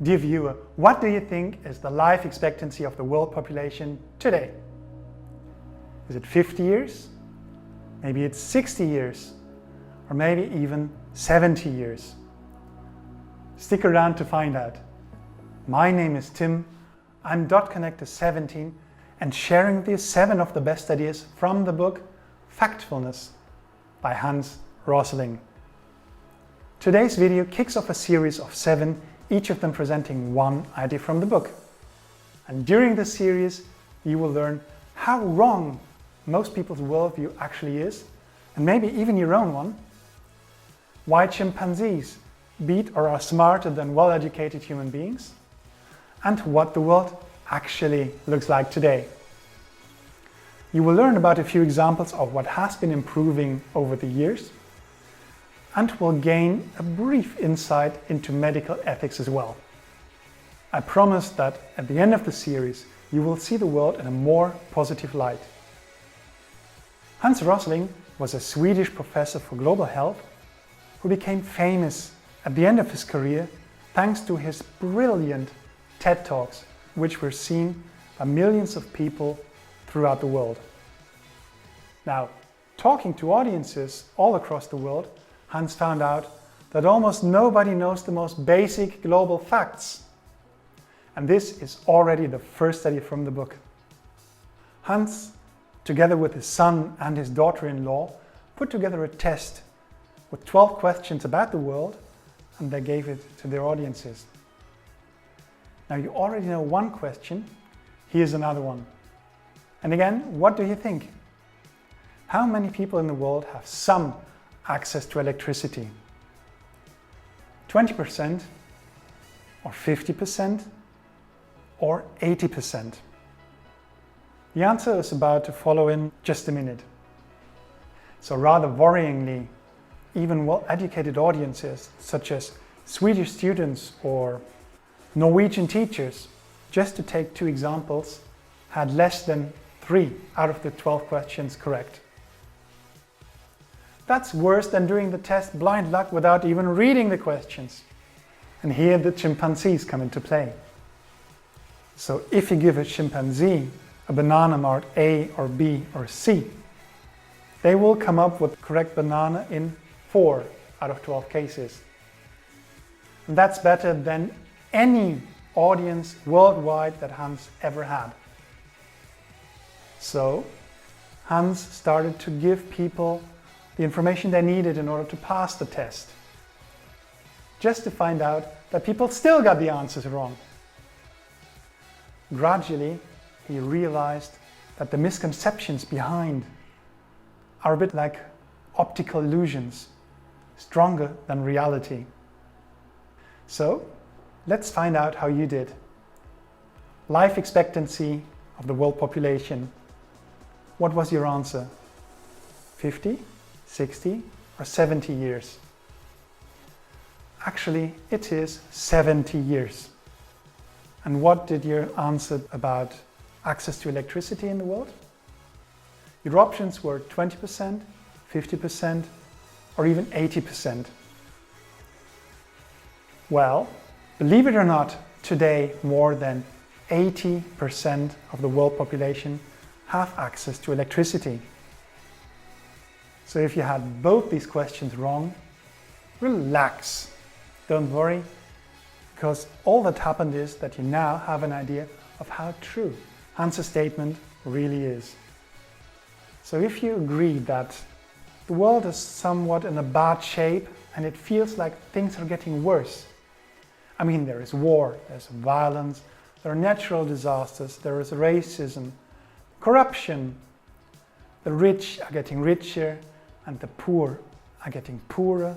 Dear viewer, what do you think is the life expectancy of the world population today? Is it 50 years? Maybe it's 60 years? Or maybe even 70 years? Stick around to find out. My name is Tim, I'm .connector 17 and sharing with you 7 of the best ideas from the book Factfulness by Rosling. Today's video kicks off a series of 7, each of them presenting one idea from the book. And during this series you will learn how wrong most people's worldview actually is, and maybe even your own one, why chimpanzees beat or are smarter than well-educated human beings, and what the world actually looks like today. You will learn about a few examples of what has been improving over the years, and will gain a brief insight into medical ethics as well. I promise that at the end of the series you will see the world in a more positive light. Rosling was a Swedish professor for global health who became famous at the end of his career thanks to his brilliant TED Talks, which were seen by millions of people throughout the world. Now, talking to audiences all across the world, Hans found out that almost nobody knows the most basic global facts. And this is already the first study from the book. Hans, together with his son and his daughter-in-law, put together a test with 12 questions about the world, and they gave it to their audiences. Now you already know one question, here's another one. And again, what do you think? How many people in the world have some access to electricity? 20%, or 50%, or 80%? The answer is about to follow in just a minute. So rather worryingly, even well-educated audiences such as Swedish students or Norwegian teachers, just to take 2 examples, had less than 3 out of the 12 questions correct. That's worse than doing the test blind luck without even reading the questions. And here the chimpanzees come into play. So if you give a chimpanzee a banana marked A or B or C, they will come up with the correct banana in 4 out of 12 cases. And that's better than any audience worldwide that Hans ever had. So Hans started to give people the information they needed in order to pass the test, just to find out that people still got the answers wrong. Gradually, he realized that the misconceptions behind are a bit like optical illusions, stronger than reality. So, let's find out how you did. Life expectancy of the world population. What was your answer? 50, 60, or 70 years? Actually, it is 70 years. And what did your answer about access to electricity in the world? Your options were 20%, 50%, or even 80%. Well, believe it or not, today more than 80% of the world population have access to electricity. So if you had both these questions wrong, relax. Don't worry, because all that happened is that you now have an idea of how true Hans' statement really is. So if you agree that the world is somewhat in a bad shape and it feels like things are getting worse, I mean, there is war, there's violence, there are natural disasters, there is racism, corruption, the rich are getting richer and the poor are getting poorer,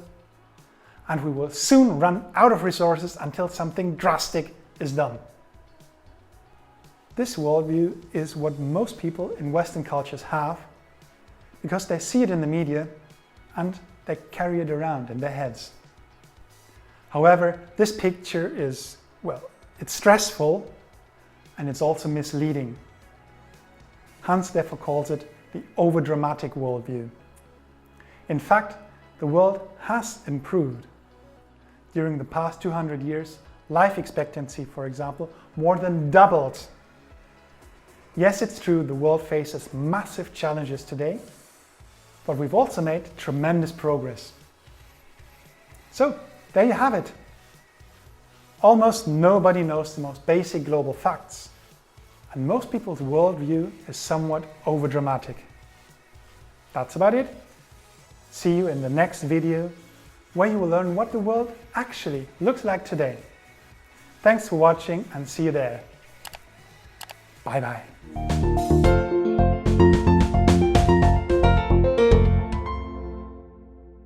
and we will soon run out of resources until something drastic is done. This worldview is what most people in Western cultures have because they see it in the media and they carry it around in their heads. However, this picture is, well, it's stressful and it's also misleading. Hans therefore calls it the overdramatic worldview. In fact, the world has improved. During the past 200 years, life expectancy, for example, more than doubled. Yes, it's true, the world faces massive challenges today, but we've also made tremendous progress. So, there you have it. Almost nobody knows the most basic global facts, and most people's worldview is somewhat overdramatic. That's about it. See you in the next video, where you will learn what the world actually looks like today. Thanks for watching and see you there. Bye bye.